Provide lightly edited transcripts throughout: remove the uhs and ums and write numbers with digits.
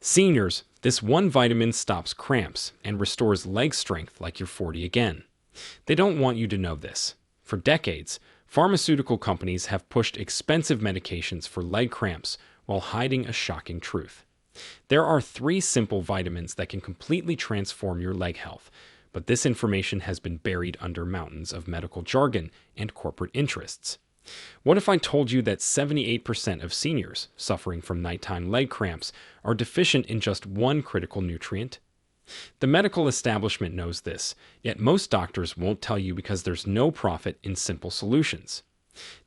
Seniors, this one vitamin stops cramps and restores leg strength like you're 40 again. They don't want you to know this. For decades, pharmaceutical companies have pushed expensive medications for leg cramps while hiding a shocking truth. There are three simple vitamins that can completely transform your leg health, but this information has been buried under mountains of medical jargon and corporate interests. What if I told you that 78% of seniors suffering from nighttime leg cramps are deficient in just one critical nutrient? The medical establishment knows this, yet most doctors won't tell you because there's no profit in simple solutions.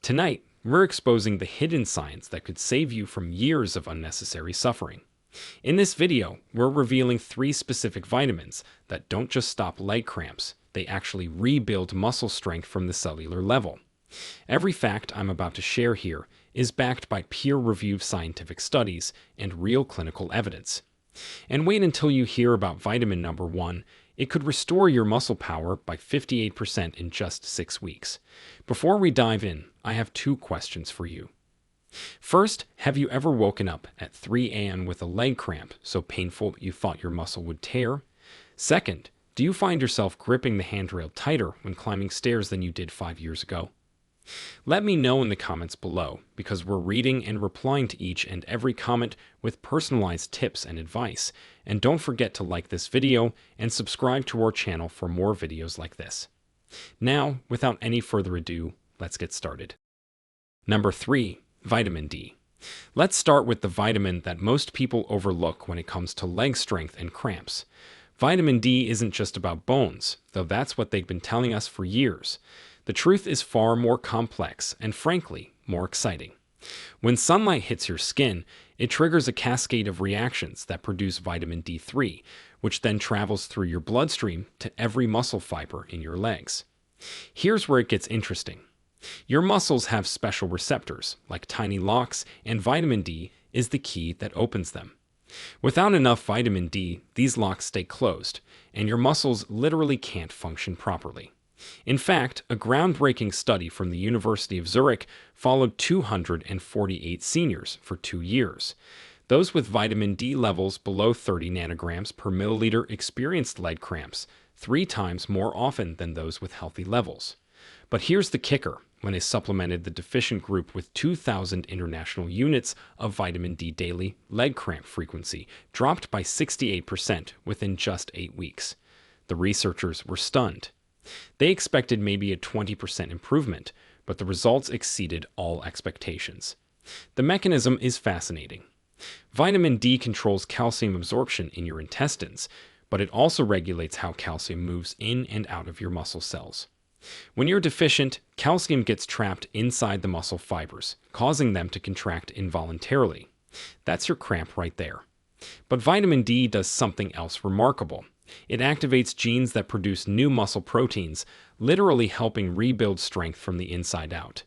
Tonight, we're exposing the hidden science that could save you from years of unnecessary suffering. In this video, we're revealing three specific vitamins that don't just stop leg cramps, they actually rebuild muscle strength from the cellular level. Every fact I'm about to share here is backed by peer-reviewed scientific studies and real clinical evidence. And wait until you hear about vitamin number 1. It could restore your muscle power by 58% in just 6 weeks. Before we dive in, I have two questions for you. First, have you ever woken up at 3 a.m. with a leg cramp so painful you thought your muscle would tear? Second, do you find yourself gripping the handrail tighter when climbing stairs than you did 5 years ago? Let me know in the comments below, because we're reading and replying to each and every comment with personalized tips and advice. And don't forget to like this video and subscribe to our channel for more videos like this. Now, without any further ado, let's get started. Number 3. Vitamin D. Let's start with the vitamin that most people overlook when it comes to leg strength and cramps. Vitamin D isn't just about bones, though that's what they've been telling us for years. The truth is far more complex and, frankly, more exciting. When sunlight hits your skin, it triggers a cascade of reactions that produce vitamin D3, which then travels through your bloodstream to every muscle fiber in your legs. Here's where it gets interesting. Your muscles have special receptors, like tiny locks, and vitamin D is the key that opens them. Without enough vitamin D, these locks stay closed, and your muscles literally can't function properly. In fact, a groundbreaking study from the University of Zurich followed 248 seniors for 2 years. Those with vitamin D levels below 30 nanograms per milliliter experienced leg cramps 3 times more often than those with healthy levels. But here's the kicker. When they supplemented the deficient group with 2,000 international units of vitamin D daily, leg cramp frequency dropped by 68% within just 8 weeks. The researchers were stunned. They expected maybe a 20% improvement, but the results exceeded all expectations. The mechanism is fascinating. Vitamin D controls calcium absorption in your intestines, but it also regulates how calcium moves in and out of your muscle cells. When you're deficient, calcium gets trapped inside the muscle fibers, causing them to contract involuntarily. That's your cramp right there. But vitamin D does something else remarkable. It activates genes that produce new muscle proteins, literally helping rebuild strength from the inside out.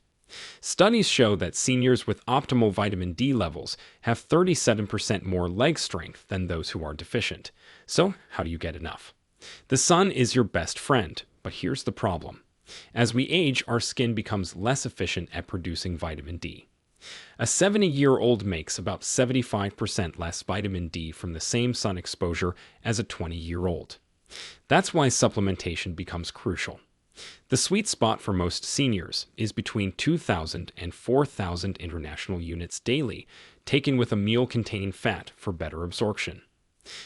Studies show that seniors with optimal vitamin D levels have 37% more leg strength than those who are deficient. So, how do you get enough? The sun is your best friend, but here's the problem. As we age, our skin becomes less efficient at producing vitamin D. A 70-year-old makes about 75% less vitamin D from the same sun exposure as a 20-year-old. That's why supplementation becomes crucial. The sweet spot for most seniors is between 2,000 and 4,000 international units daily, taken with a meal containing fat for better absorption.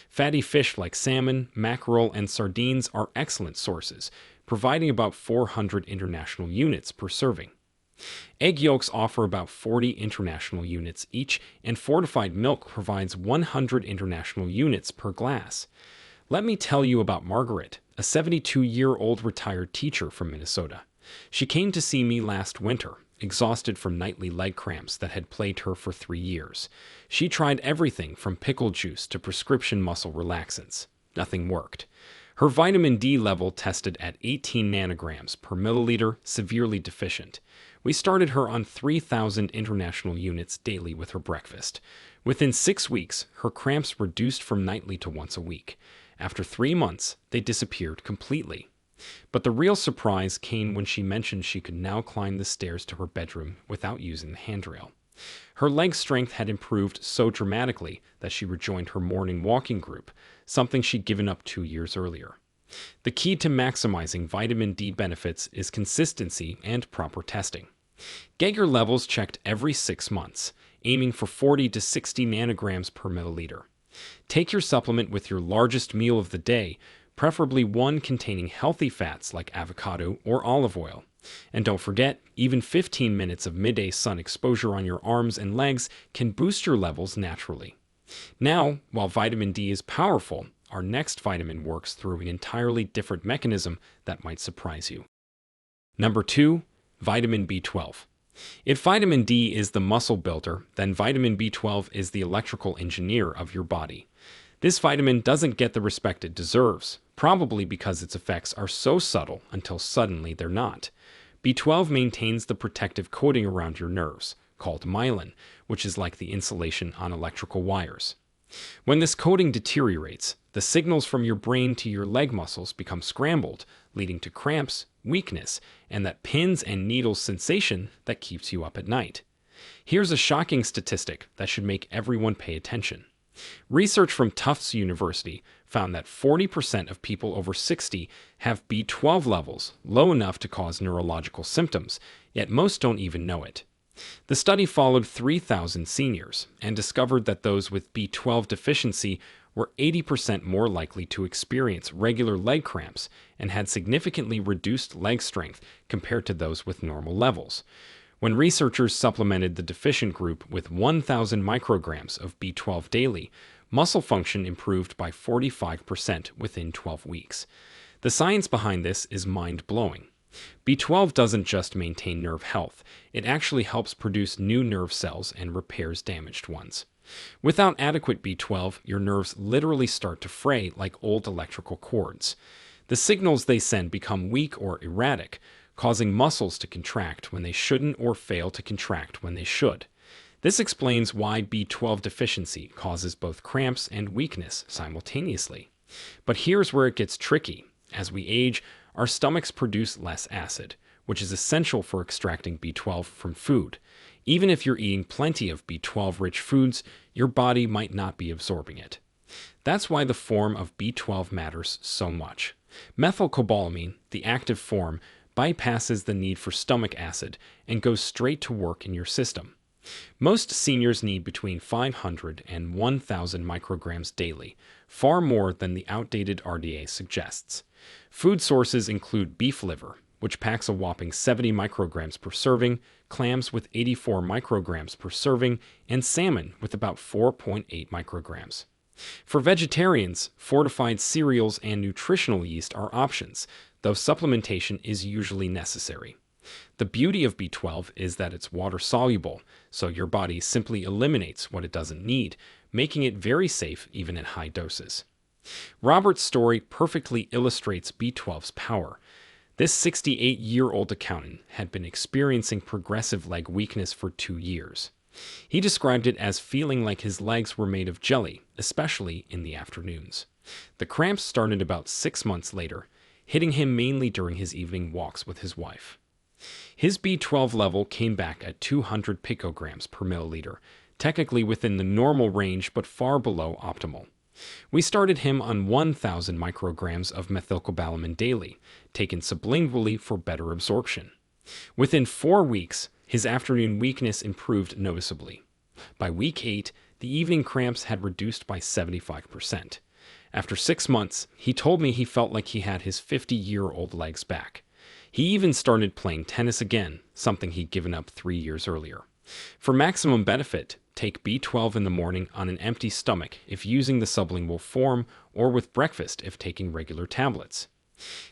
Fatty fish like salmon, mackerel, and sardines are excellent sources, providing about 400 international units per serving. Egg yolks offer about 40 international units each, and fortified milk provides 100 international units per glass. Let me tell you about Margaret, a 72-year-old retired teacher from Minnesota. She came to see me last winter, exhausted from nightly leg cramps that had plagued her for 3 years. She tried everything from pickle juice to prescription muscle relaxants. Nothing worked. Her vitamin D level tested at 18 nanograms per milliliter, severely deficient. We started her on 3,000 international units daily with her breakfast. Within 6 weeks, her cramps reduced from nightly to once a week. After 3 months, they disappeared completely. But the real surprise came when she mentioned she could now climb the stairs to her bedroom without using the handrail. Her leg strength had improved so dramatically that she rejoined her morning walking group, something she'd given up 2 years earlier. The key to maximizing vitamin D benefits is consistency and proper testing. Get your levels checked every 6 months, aiming for 40 to 60 nanograms per milliliter. Take your supplement with your largest meal of the day, preferably one containing healthy fats like avocado or olive oil. And don't forget, even 15 minutes of midday sun exposure on your arms and legs can boost your levels naturally. Now, while vitamin D is powerful, our next vitamin works through an entirely different mechanism that might surprise you. Number 2, vitamin B12. If vitamin D is the muscle builder, then vitamin B12 is the electrical engineer of your body. This vitamin doesn't get the respect it deserves, probably because its effects are so subtle until suddenly they're not. B12 maintains the protective coating around your nerves, called myelin, which is like the insulation on electrical wires. When this coating deteriorates, the signals from your brain to your leg muscles become scrambled, leading to cramps, weakness, and that pins and needles sensation that keeps you up at night. Here's a shocking statistic that should make everyone pay attention. Research from Tufts University found that 40% of people over 60 have B12 levels low enough to cause neurological symptoms, yet most don't even know it. The study followed 3,000 seniors and discovered that those with B12 deficiency were 80% more likely to experience regular leg cramps and had significantly reduced leg strength compared to those with normal levels. When researchers supplemented the deficient group with 1,000 micrograms of B12 daily, muscle function improved by 45% within 12 weeks. The science behind this is mind-blowing. B12 doesn't just maintain nerve health, it actually helps produce new nerve cells and repairs damaged ones. Without adequate B12, your nerves literally start to fray like old electrical cords. The signals they send become weak or erratic, causing muscles to contract when they shouldn't or fail to contract when they should. This explains why B12 deficiency causes both cramps and weakness simultaneously. But here's where it gets tricky. As we age, our stomachs produce less acid, which is essential for extracting B12 from food. Even if you're eating plenty of B12-rich foods, your body might not be absorbing it. That's why the form of B12 matters so much. Methylcobalamin, the active form, bypasses the need for stomach acid and goes straight to work in your system. Most seniors need between 500 and 1,000 micrograms daily, far more than the outdated RDA suggests. Food sources include beef liver, which packs a whopping 70 micrograms per serving, clams with 84 micrograms per serving, and salmon with about 4.8 micrograms. For vegetarians, fortified cereals and nutritional yeast are options, though supplementation is usually necessary. The beauty of B12 is that it's water-soluble, so your body simply eliminates what it doesn't need, making it very safe even at high doses. Robert's story perfectly illustrates B12's power. This 68-year-old accountant had been experiencing progressive leg weakness for 2 years. He described it as feeling like his legs were made of jelly, especially in the afternoons. The cramps started about 6 months later, hitting him mainly during his evening walks with his wife. His B12 level came back at 200 picograms per milliliter, technically within the normal range but far below optimal. We started him on 1,000 micrograms of methylcobalamin daily, taken sublingually for better absorption. Within 4 weeks, his afternoon weakness improved noticeably. By week 8, the evening cramps had reduced by 75%. After 6 months, he told me he felt like he had his 50-year-old legs back. He even started playing tennis again, something he'd given up 3 years earlier. For maximum benefit, take B12 in the morning on an empty stomach if using the sublingual form, or with breakfast if taking regular tablets.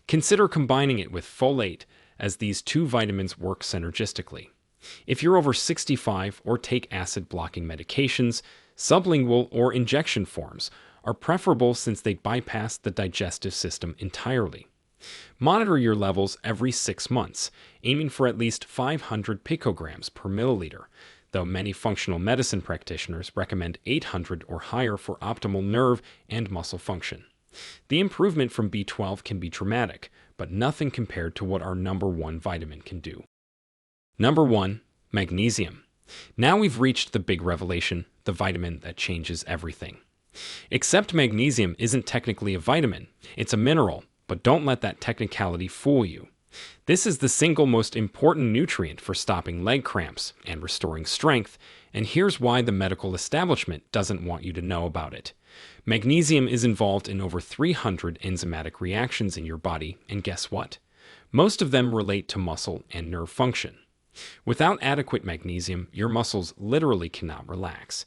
Consider combining it with folate, as these two vitamins work synergistically. If you're over 65 or take acid-blocking medications, sublingual or injection forms are preferable since they bypass the digestive system entirely. Monitor your levels every 6 months, aiming for at least 500 picograms per milliliter, though many functional medicine practitioners recommend 800 or higher for optimal nerve and muscle function. The improvement from B12 can be dramatic, but nothing compared to what our number 1 vitamin can do. Number 1. Magnesium. Now we've reached the big revelation, the vitamin that changes everything. Except magnesium isn't technically a vitamin, it's a mineral, but don't let that technicality fool you. This is the single most important nutrient for stopping leg cramps and restoring strength, and here's why the medical establishment doesn't want you to know about it. Magnesium is involved in over 300 enzymatic reactions in your body, and guess what? Most of them relate to muscle and nerve function. Without adequate magnesium, your muscles literally cannot relax.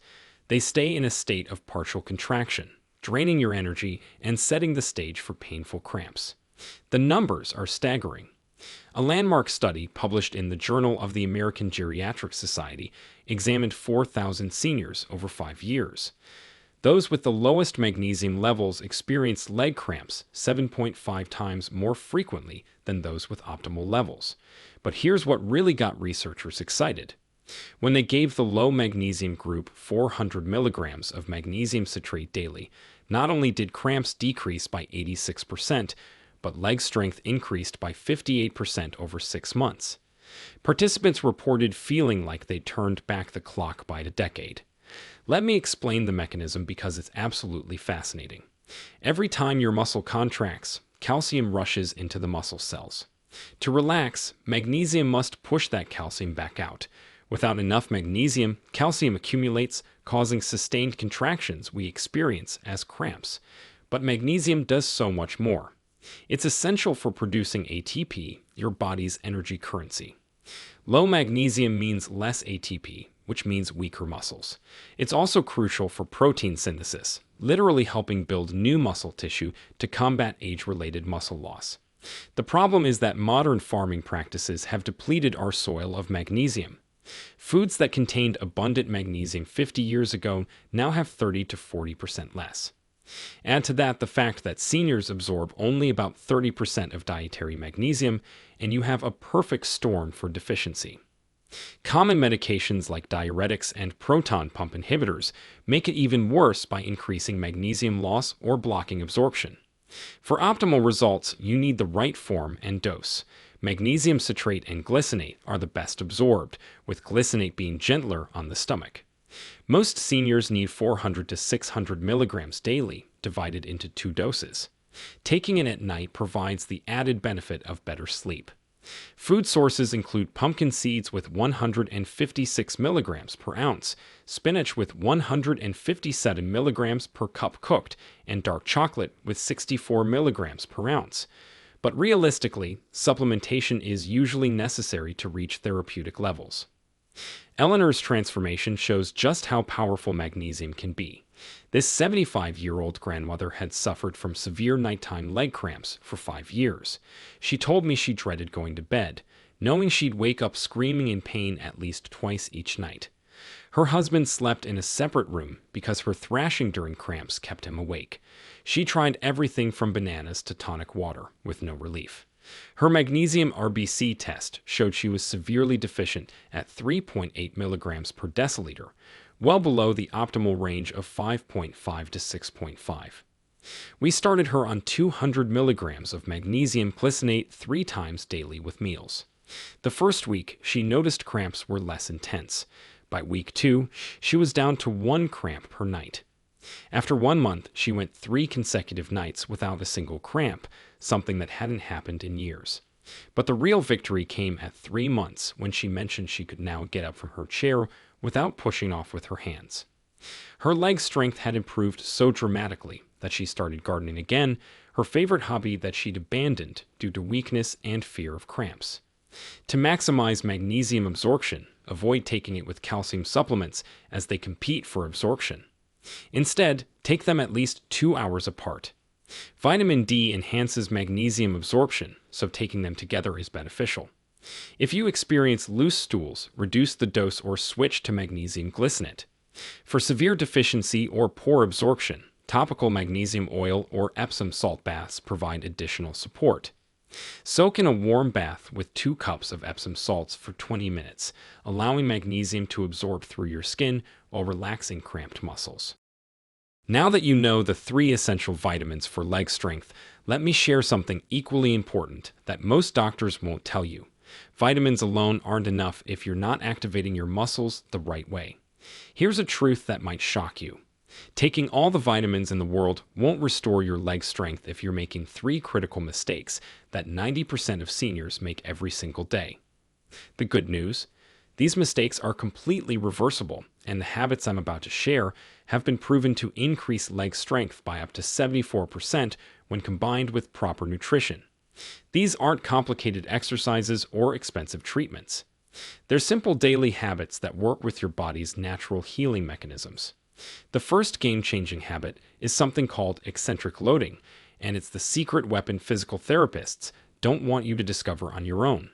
They stay in a state of partial contraction, draining your energy and setting the stage for painful cramps. The numbers are staggering. A landmark study published in the Journal of the American Geriatric Society examined 4,000 seniors over 5 years. Those with the lowest magnesium levels experienced leg cramps 7.5 times more frequently than those with optimal levels. But here's what really got researchers excited. When they gave the low magnesium group 400 milligrams of magnesium citrate daily, not only did cramps decrease by 86%, but leg strength increased by 58% over 6 months. Participants reported feeling like they turned back the clock by a decade. Let me explain the mechanism because it's absolutely fascinating. Every time your muscle contracts, calcium rushes into the muscle cells. To relax, magnesium must push that calcium back out. Without enough magnesium, calcium accumulates, causing sustained contractions we experience as cramps. But magnesium does so much more. It's essential for producing ATP, your body's energy currency. Low magnesium means less ATP, which means weaker muscles. It's also crucial for protein synthesis, literally helping build new muscle tissue to combat age-related muscle loss. The problem is that modern farming practices have depleted our soil of magnesium. Foods that contained abundant magnesium 50 years ago now have 30 to 40% less. Add to that the fact that seniors absorb only about 30% of dietary magnesium, and you have a perfect storm for deficiency. Common medications like diuretics and proton pump inhibitors make it even worse by increasing magnesium loss or blocking absorption. For optimal results, you need the right form and dose. Magnesium citrate and glycinate are the best absorbed, with glycinate being gentler on the stomach. Most seniors need 400 to 600 milligrams daily, divided into 2 doses. Taking it at night provides the added benefit of better sleep. Food sources include pumpkin seeds with 156 milligrams per ounce, spinach with 157 milligrams per cup cooked, and dark chocolate with 64 milligrams per ounce. But realistically, supplementation is usually necessary to reach therapeutic levels. Eleanor's transformation shows just how powerful magnesium can be. This 75-year-old grandmother had suffered from severe nighttime leg cramps for 5 years. She told me she dreaded going to bed, knowing she'd wake up screaming in pain at least twice each night. Her husband slept in a separate room because her thrashing during cramps kept him awake. She tried everything from bananas to tonic water, with no relief. Her magnesium RBC test showed she was severely deficient at 3.8 milligrams per deciliter, well below the optimal range of 5.5 to 6.5. We started her on 200 milligrams of magnesium glycinate 3 times daily with meals. The first week, she noticed cramps were less intense. By week 2, she was down to 1 cramp per night. After 1 month, she went 3 consecutive nights without a single cramp, something that hadn't happened in years. But the real victory came at 3 months when she mentioned she could now get up from her chair without pushing off with her hands. Her leg strength had improved so dramatically that she started gardening again, her favorite hobby that she'd abandoned due to weakness and fear of cramps. To maximize magnesium absorption, avoid taking it with calcium supplements as they compete for absorption. Instead, take them at least 2 hours apart. Vitamin D enhances magnesium absorption, so taking them together is beneficial. If you experience loose stools, reduce the dose or switch to magnesium glycinate. For severe deficiency or poor absorption, topical magnesium oil or Epsom salt baths provide additional support. Soak in a warm bath with 2 cups of Epsom salts for 20 minutes, allowing magnesium to absorb through your skin while relaxing cramped muscles. Now that you know the 3 essential vitamins for leg strength, let me share something equally important that most doctors won't tell you. Vitamins alone aren't enough if you're not activating your muscles the right way. Here's a truth that might shock you. Taking all the vitamins in the world won't restore your leg strength if you're making 3 critical mistakes that 90% of seniors make every single day. The good news? These mistakes are completely reversible, and the habits I'm about to share have been proven to increase leg strength by up to 74% when combined with proper nutrition. These aren't complicated exercises or expensive treatments. They're simple daily habits that work with your body's natural healing mechanisms. The first game-changing habit is something called eccentric loading, and it's the secret weapon physical therapists don't want you to discover on your own.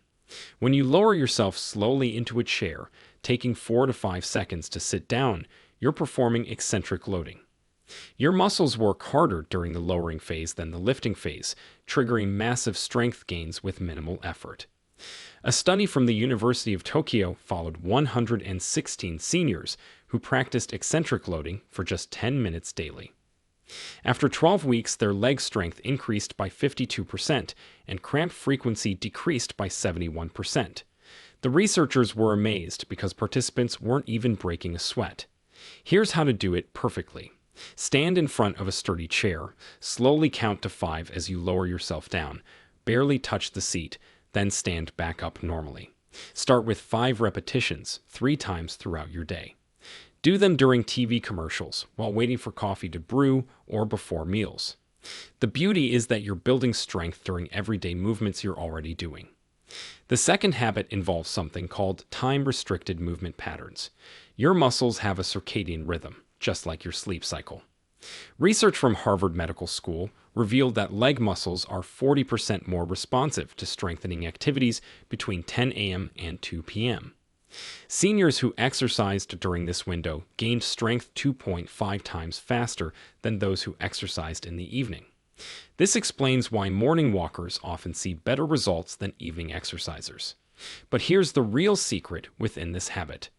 When you lower yourself slowly into a chair, taking 4 to 5 seconds to sit down, you're performing eccentric loading. Your muscles work harder during the lowering phase than the lifting phase, triggering massive strength gains with minimal effort. A study from the University of Tokyo followed 116 seniors who practiced eccentric loading for just 10 minutes daily. After 12 weeks, their leg strength increased by 52% and cramp frequency decreased by 71%. The researchers were amazed because participants weren't even breaking a sweat. Here's how to do it perfectly. Stand in front of a sturdy chair, slowly count to 5 as you lower yourself down, barely touch the seat, then stand back up normally. Start with 5 repetitions, 3 times throughout your day. Do them during TV commercials, while waiting for coffee to brew, or before meals. The beauty is that you're building strength during everyday movements you're already doing. The second habit involves something called time-restricted movement patterns. Your muscles have a circadian rhythm, just like your sleep cycle. Research from Harvard Medical School revealed that leg muscles are 40% more responsive to strengthening activities between 10 a.m. and 2 p.m. Seniors who exercised during this window gained strength 2.5 times faster than those who exercised in the evening. This explains why morning walkers often see better results than evening exercisers. But here's the real secret within this habit.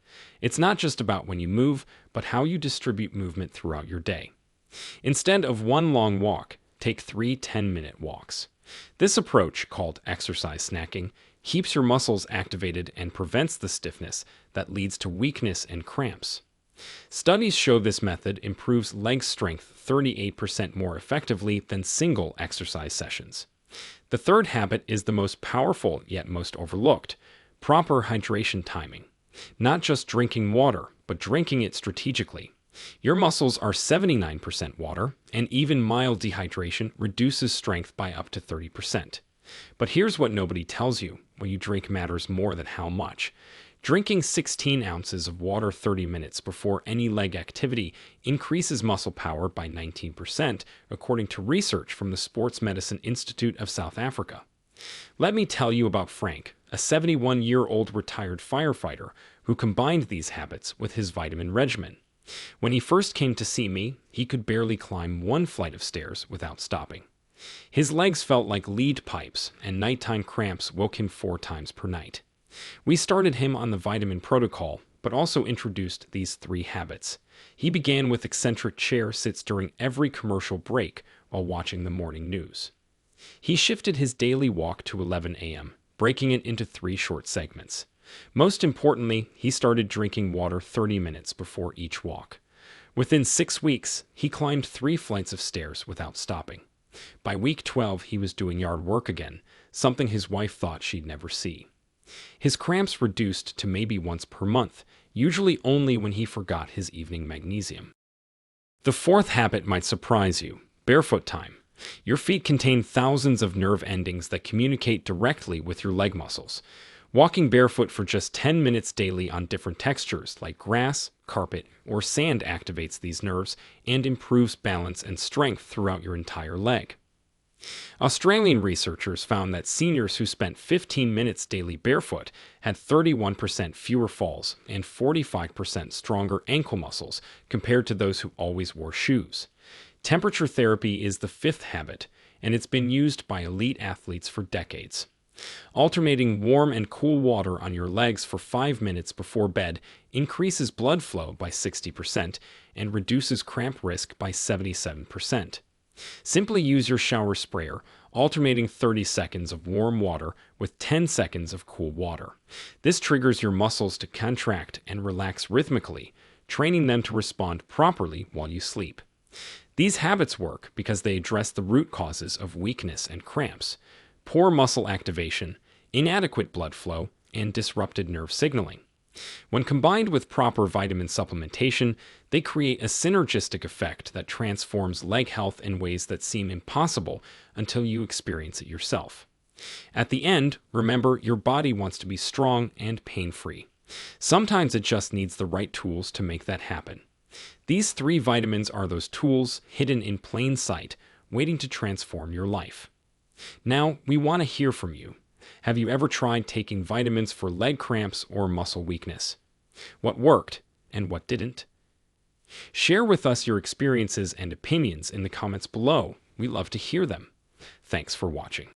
It's not just about when you move, but how you distribute movement throughout your day. Instead of one long walk, take 3 10-minute walks. This approach, called exercise snacking, keeps your muscles activated and prevents the stiffness that leads to weakness and cramps. Studies show this method improves leg strength 38% more effectively than single exercise sessions. The third habit is the most powerful yet most overlooked: proper hydration timing. Not just drinking water, but drinking it strategically. Your muscles are 79% water, and even mild dehydration reduces strength by up to 30%. But here's what nobody tells you: when you drink matters more than how much. Drinking 16 ounces of water 30 minutes before any leg activity increases muscle power by 19%, according to research from the Sports Medicine Institute of South Africa. Let me tell you about Frank, a 71-year-old retired firefighter who combined these habits with his vitamin regimen. When he first came to see me, he could barely climb 1 flight of stairs without stopping. His legs felt like lead pipes, and nighttime cramps woke him 4 times per night. We started him on the vitamin protocol, but also introduced these 3 habits. He began with eccentric chair sits during every commercial break while watching the morning news. He shifted his daily walk to 11 a.m., breaking it into 3 short segments. Most importantly, he started drinking water 30 minutes before each walk. Within 6 weeks, he climbed 3 flights of stairs without stopping. By week 12, he was doing yard work again, something his wife thought she'd never see. His cramps reduced to maybe once per month, usually only when he forgot his evening magnesium. The fourth habit might surprise you: barefoot time. Your feet contain thousands of nerve endings that communicate directly with your leg muscles. Walking barefoot for just 10 minutes daily on different textures like grass, carpet, or sand activates these nerves and improves balance and strength throughout your entire leg. Australian researchers found that seniors who spent 15 minutes daily barefoot had 31% fewer falls and 45% stronger ankle muscles compared to those who always wore shoes. Temperature therapy is the 5th habit, and it's been used by elite athletes for decades. Alternating warm and cool water on your legs for 5 minutes before bed increases blood flow by 60% and reduces cramp risk by 77%. Simply use your shower sprayer, alternating 30 seconds of warm water with 10 seconds of cool water. This triggers your muscles to contract and relax rhythmically, training them to respond properly while you sleep. These habits work because they address the root causes of weakness and cramps: poor muscle activation, inadequate blood flow, and disrupted nerve signaling. When combined with proper vitamin supplementation, they create a synergistic effect that transforms leg health in ways that seem impossible until you experience it yourself. At the end, remember, your body wants to be strong and pain-free. Sometimes it just needs the right tools to make that happen. These 3 vitamins are those tools hidden in plain sight, waiting to transform your life. Now, we want to hear from you. Have you ever tried taking vitamins for leg cramps or muscle weakness? What worked and what didn't? Share with us your experiences and opinions in the comments below. We love to hear them. Thanks for watching.